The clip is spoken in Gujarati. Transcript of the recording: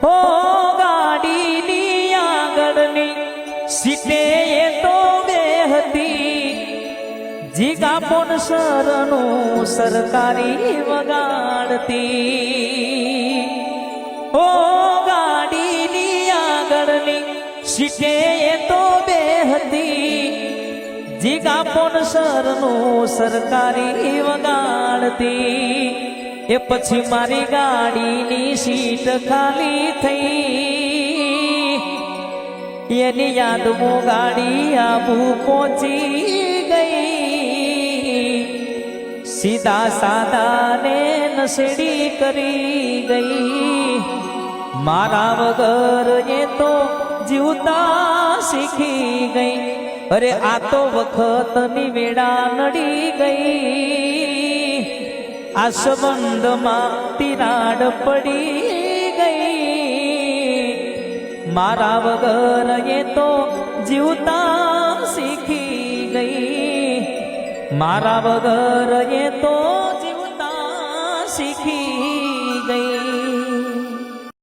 હો ગાડીની આગળની સીટે એ તો બેહતી જીગા પોન સરનું સરકારી વગાડતી હો ગાડીની આગળની સીટે એ તો બેહતી જીગા પોન સરનું સરકારી વગાડતી એ પછી મારી ગાડીની સીટ ખાલી થઈ એની યાદમાં ગાડી આબુ પહોંચી ગઈ સીધા સાદાને નસેડી કરી ગઈ મારા વગર એ તો જીવતા શીખી ગઈ અરે આ તો વખતની વેળા નડી ગઈ આ સંબંધમાં તિરાડ પડી ગઈ મારા વગર એ તો જીવતા શીખી ગઈ મારા વગર એ તો જીવતા શીખી